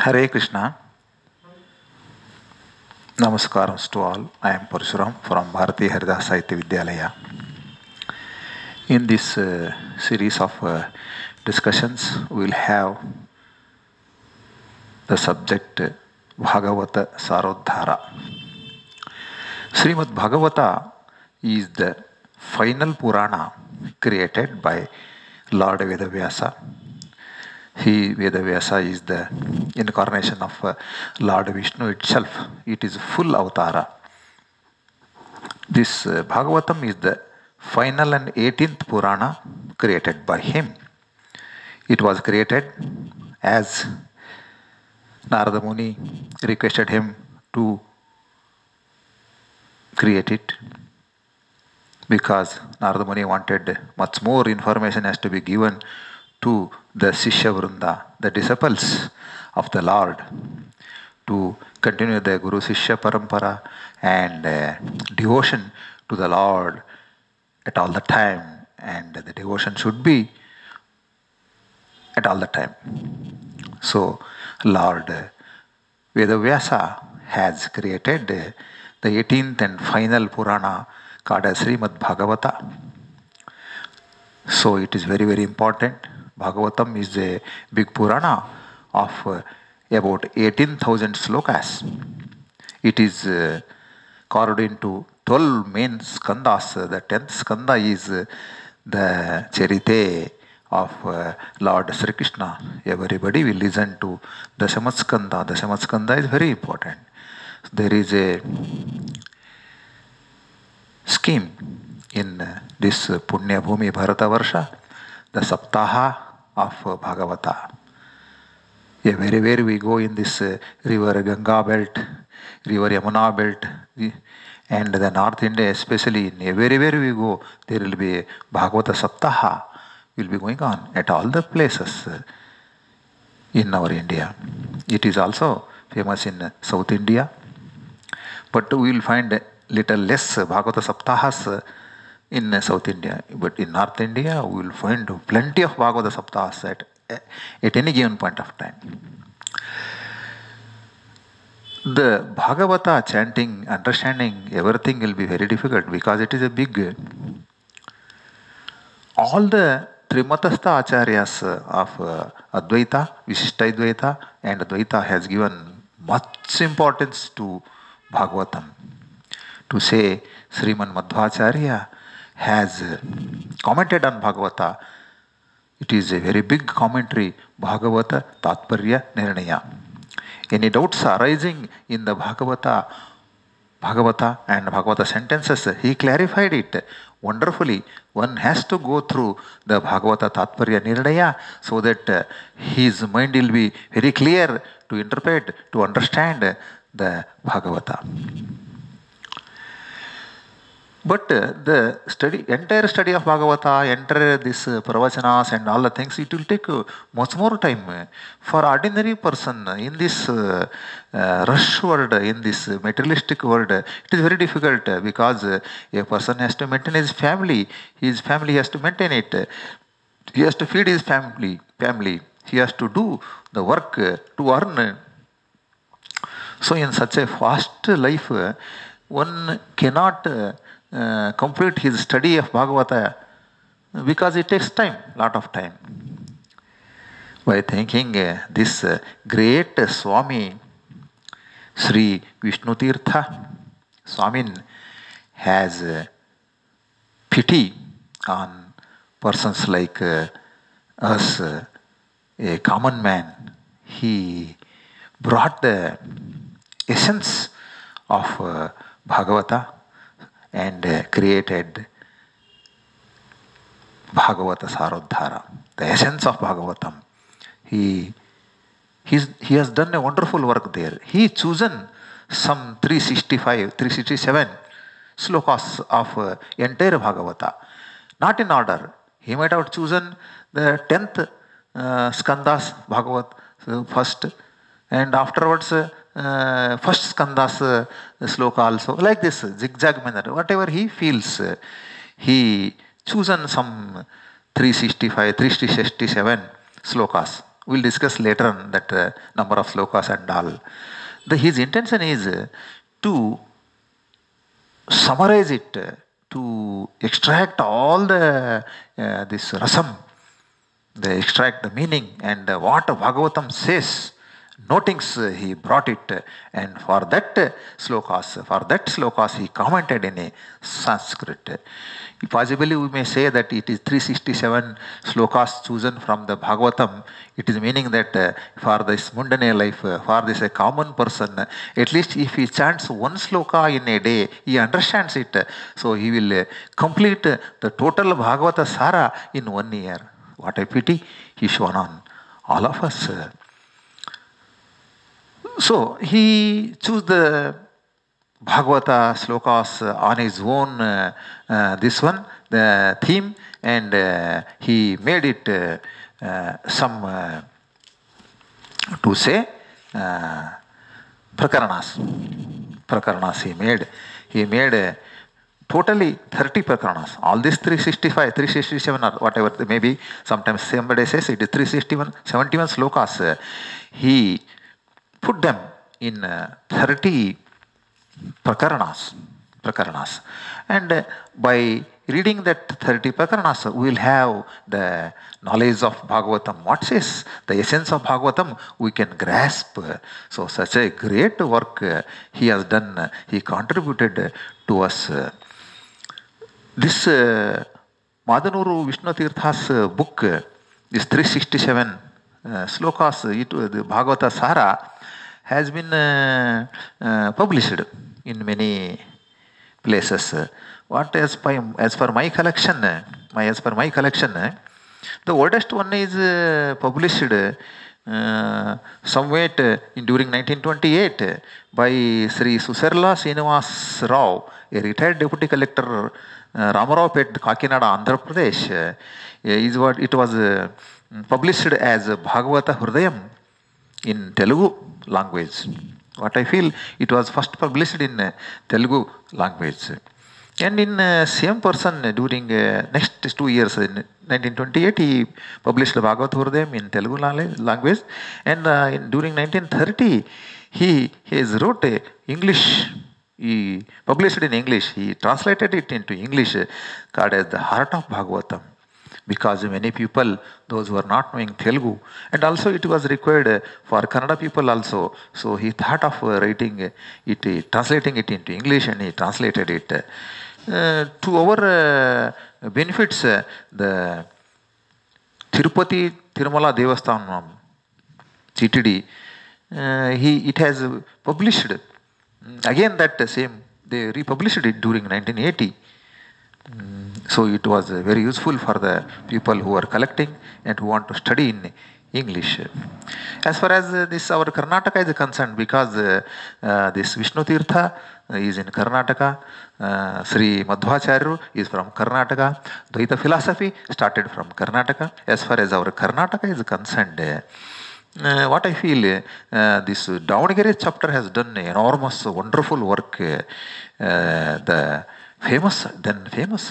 Hare Krishna. Namaskaram to all. I am Parashuram from Bharatiya Haridasa Sahitya Vidyalaya. In this series of discussions, we will have the subject BHAGAVATA SARODDHARA. Srimad Bhagavata is the final Purana created by Lord Vedavyasa. Vedavyasa is the incarnation of Lord Vishnu itself. It is full avatara. This Bhagavatam is the final and 18th Purana created by him. It was created as Narada Muni requested him to create it, because Narada Muni wanted much more information has to be given to the Sishya Vrunda, the disciples of the Lord, to continue the Guru Sishya Parampara and devotion to the Lord at all the time, and the devotion should be at all the time. So Lord Vedavyasa has created the 18th and final Purana called as Srimad Bhagavata. So it is very, very important. Bhagavatam is a big Purana of about 18,000 slokas. It is carved into 12 main skandhas. The 10th skandha is the Charite of Lord Sri Krishna. Everybody will listen to the Dasamaskandha. The Dasamaskandha is very important. There is a scheme in this Punya Bhumi Bharata Varsha, the Saptaha of Bhagavata. Wherever we go in this river Ganga belt, river Yamuna belt, and the North India especially, wherever we go, there will be a Bhagavata Saptaha will be going on at all the places in our India. It is also famous in South India, but we will find little less Bhagavata Saptahas in South India. But in North India, we will find plenty of Bhagavata Saptahas at any given point of time. The Bhagavata chanting, understanding everything will be very difficult because it is a big. All the Trimatastha Acharyas of Advaita, Vishishtadvaita and Advaita has given much importance to Bhagavatam. To say Sriman Madhvacharya has commented on Bhagavata, it is a very big commentary, Bhagavata Tatparya Nirnaya. Any doubts arising in the Bhagavata and Bhagavata sentences, he clarified it wonderfully. One has to go through the Bhagavata Tatparya Nirnaya so that his mind will be very clear to interpret, to understand the Bhagavata. But the entire study of Bhagavata, entire this pravachanaas and all the things, it will take much more time. For ordinary person in this rush world, in this materialistic world, it is very difficult because a person has to maintain his family has to maintain it. He has to feed his family. He has to do the work to earn. So in such a fast life, one cannot complete his study of Bhagavata because it takes time, lot of time. By thinking this great Swami, Sri Vishnu Teertha Swamin has pity on persons like us, a common man. He brought the essence of Bhagavata and created Bhagavata Sarodhdhara, the essence of Bhagavatam. He has done a wonderful work there. He chosen some 367 slokas of entire Bhagavata, not in order. He might have chosen the 10th skandhas Bhagavat first, and afterwards first skandhas sloka also, like this zigzag manner. Whatever he feels, he chosen some 367 slokas We'll discuss later on that number of slokas and all. His intention is to summarize it, to extract all the this rasam, the extract the meaning and what Bhagavatam says. Notings he brought it, and for that slokas he commented in a Sanskrit. Possibly we may say that it is 367 slokas chosen from the Bhagavatam. It is meaning that for this mundane life, for this a common person, at least if he chants one sloka in a day, he understands it. So he will complete the total Bhagavata Sara in 1 year. What a pity he shone on all of us. So he chose the Bhagavata slokas on his own, this one, the theme, and he made it some, to say, prakaranas. Prakaranas he made totally 30 prakaranas. All these 365, 367 or whatever they may be, sometimes somebody says it is 361, 71 slokas. He put them in 30 prakaranas. And by reading that 30 prakaranas, we will have the knowledge of Bhagavatam. What says the essence of Bhagavatam, we can grasp. So such a great work he has done. He contributed to us. This Madanuru Vishnu Teertha's book, this 367 slokas, the Bhagavata Sara, has been published in many places. What as per my collection, the oldest one is published somewhat during 1928 by Sri Susarla Srinivas Rao, a retired deputy collector, Ramarao-pet, Kakinada, Andhra Pradesh. It was published as Bhagavata Hrudayam in Telugu language. What I feel, it was first published in Telugu language. And in same person, during next 2 years, in 1928, he published Bhagavata Hrudayam in Telugu language. And during 1930, he wrote English. He published it in English. He translated it into English, called as the Heart of Bhagavatam. Because many people, those who are not knowing Telugu, and also it was required for Kannada people also. So he thought of writing it, translating it into English, and he translated it. To our benefits, the Tirupati Tirumala Devasthanam, TTD, it has published again that same, they republished it during 1980. So it was very useful for the people who are collecting and who want to study in English. As far as this our Karnataka is concerned, because this Vishnu Teertha is in Karnataka, Sri Madhvacharya is from Karnataka, Dvaita philosophy started from Karnataka. As far as our Karnataka is concerned, what I feel, this Davangere chapter has done enormous, wonderful work. The famous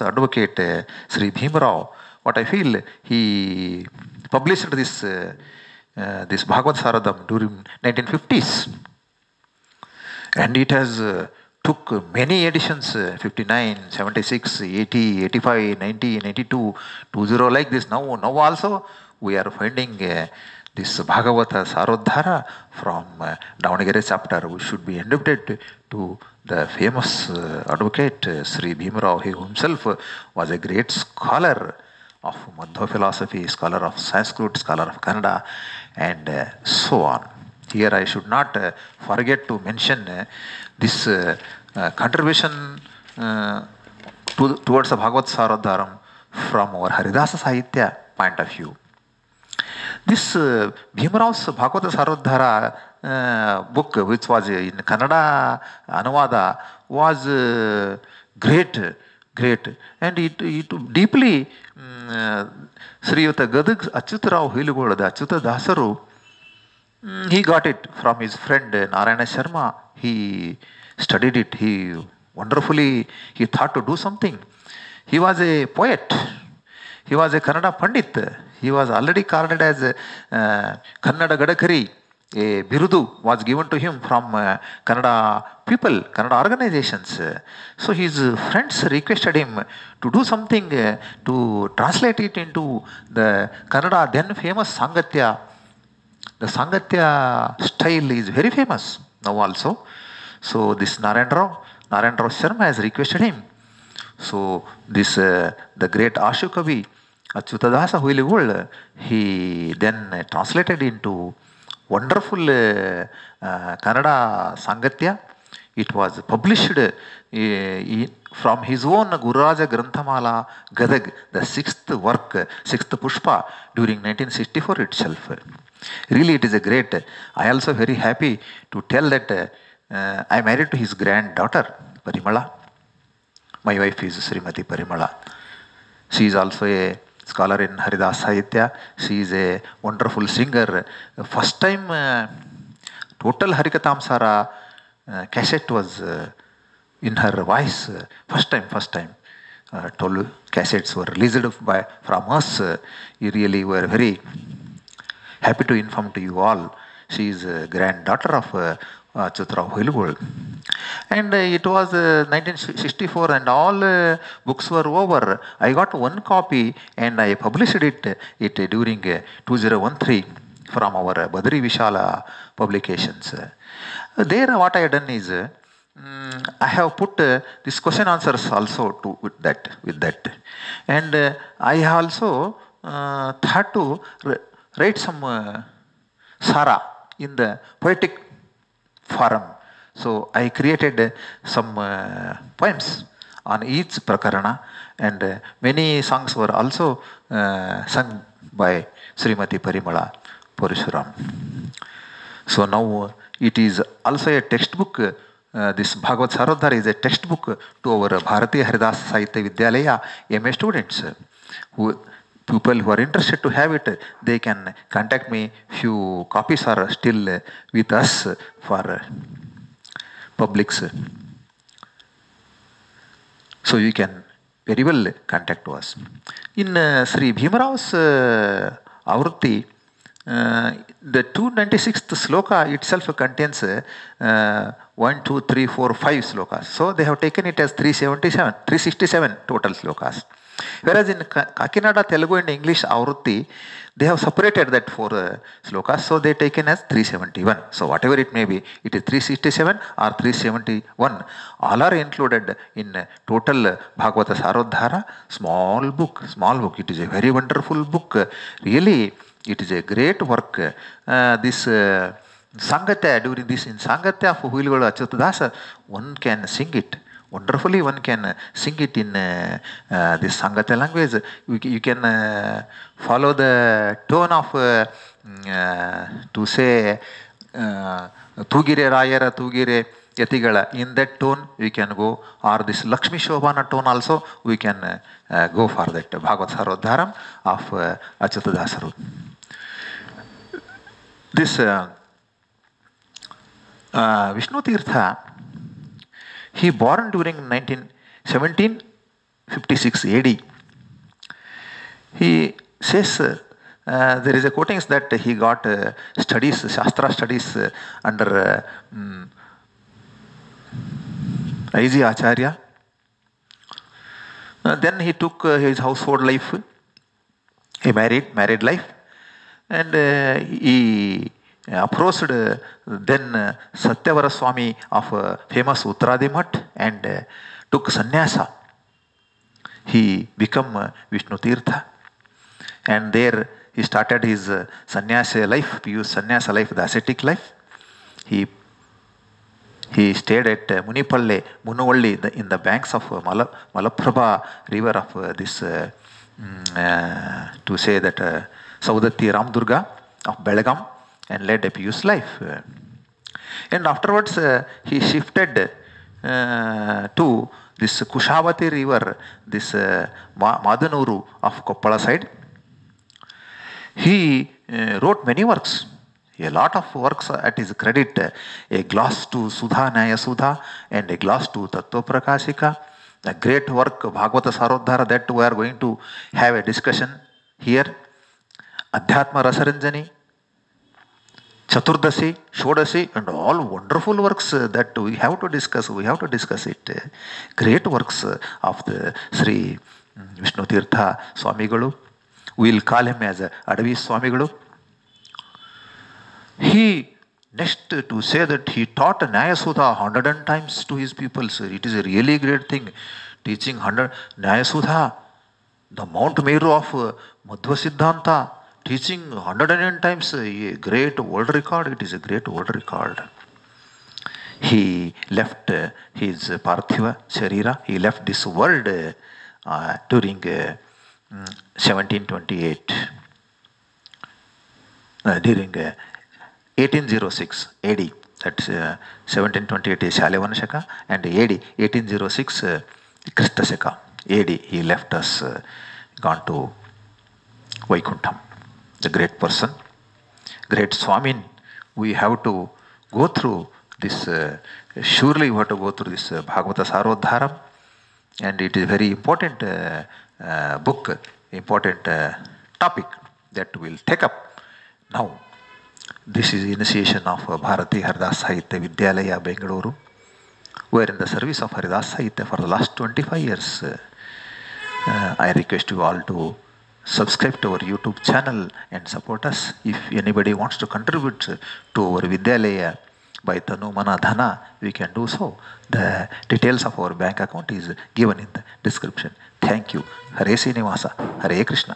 advocate Sri Bhimarao, what I feel, he published this Bhagavata Sarodhara during 1950s, and it has took many editions, 59, 76, 80, 85, 90, 92, 20, like this. Now also we are finding this Bhagavata Sarodhara from Davangere chapter. We should be indebted to the famous advocate Sri Bhimarao. He himself was a great scholar of Madhva philosophy, scholar of Sanskrit, scholar of Kannada, and so on. Here I should not forget to mention this contribution towards the Bhagavata Sarodhara from our Haridasa Sahitya point of view. This Bhimarao's Bhagavata Sarodhara book, which was in Kannada Anuvada, was great, and it deeply Sriyuta Gadag Achyutarao Hilugoda, the Achyuta Dasaru, he got it from his friend Narayana Sharma. He studied it. He thought to do something. He was a poet. He was a Kannada Pandit. He was already carded as Kannada Gadakari. A birudu was given to him from Kannada people, Kannada organizations. So his friends requested him to do something to translate it into the Kannada then famous Sangatya. The Sangatya style is very famous now also. So this Narendra Sharma has requested him. So this the great Ashukavi Achyutadasa Huiligul, he then translated into wonderful Kannada Sangatya. It was published from his own Gururaja Granthamala Gadag, the sixth work, sixth Pushpa during 1964 itself. Really, it is a great. I also very happy to tell that I married to his granddaughter, Parimala. My wife is Srimati Parimala. She is also a scholar in Haridasa Sahitya. She is a wonderful singer. First time, total Harikatamsara cassette was in her voice. First time. 12 cassettes were released from us. We really were very happy to inform to you all. She is a granddaughter of Chutra Huilgul. And it was 1964 and all books were over. I got one copy and I published it during 2013 from our Badri Vishala publications. There what I have done is I have put this question answers also with that. And I have also thought to write some Sara in the poetic form. So I created some poems on each prakarana, and many songs were also sung by Srimati Parimala Parashuram. So now it is also a textbook. This Bhagavata Sarodhara is a textbook to our Bharatiya Haridasa Sahitya Vidyalaya MA students. People who are interested to have it, they can contact me. Few copies are still with us for publics. So you can very well contact to us. In Sri Bhimarao's Avrutti, the 296th sloka itself contains 1, 2, 3, 4, 5 slokas. So they have taken it as 367 total slokas. Whereas in Kakinada, Telugu and English Avrutti, they have separated that 4 slokas, so they taken as 371. So whatever it may be, it is 367 or 371. All are included in total Bhagavata Sarodhara, small book. It is a very wonderful book. Really, it is a great work. This Sangatya, during this in Sangatya of Huilgala Achyutadasa, one can sing it. Wonderfully, one can sing it in this Sangatya language. You can follow the tone of to say Tugire Rayara Tugire Yatigala. In that tone, we can go, or this Lakshmi Shobhana tone also, we can go for that Bhagavata Sarodharam of Achyutadasaru. This Vishnu Teertha, he born during 1756 AD. He says there is a quoting that he got studies, Shastra studies under I.G. Acharya. Then he took his household life, he married life, and he approached then Satyavara Swami of famous Uttaradi Mutt and took sannyasa. He became Vishnu Teertha, and there he started his sannyasa life, sannyasa life, the ascetic life. He stayed at Munuvalli in the banks of Malaprabha river of this, to say that Saudati Ramdurga of Belgaum, and led a pious life. And afterwards he shifted to this Kushavati river, this Madanuru of Koppala side. He wrote many works, a lot of works at his credit, a gloss to Sudha Naya Sudha and a gloss to Tattva Prakashika, a great work Bhagavata Sarodhara that we are going to have a discussion here. Adhyatma Rasaranjani, Chaturdasi, Shodasi, and all wonderful works that we have to discuss. We have to discuss it. Great works of the Sri Vishnu Teertha Swamigalu. We will call him as Adavi Swamigalu. He, next to say that he taught Nyaya Sudha 100 times to his pupils. It is a really great thing. Teaching 100 Nyaya Sudha, the Mount Meru of Madhva Siddhanta, teaching 110 times, a great world record. It is a great world record. He left his Parthiva Sharira, he left this world during 1728. During 1806 AD, that's 1728 is Shalavanshaka, and AD 1806 Kristashaka. AD, he left us, gone to Vaikuntham. The great person, great Swamin. We have to go through this, surely we have to go through this Bhagavata Sarodhdhara, and it is a very important book, important topic that we'll take up now. This is initiation of Bharatiya Haridasa Sahitya Vidyalaya, Bangalore. We are in the service of Haridasa Sahitya for the last 25 years. I request you all to subscribe to our YouTube channel and support us. If anybody wants to contribute to our Vidyalaya by Tanu Mana Dhana, we can do so. The details of our bank account is given in the description. Thank you. Hare Srinivasa. Hare Krishna.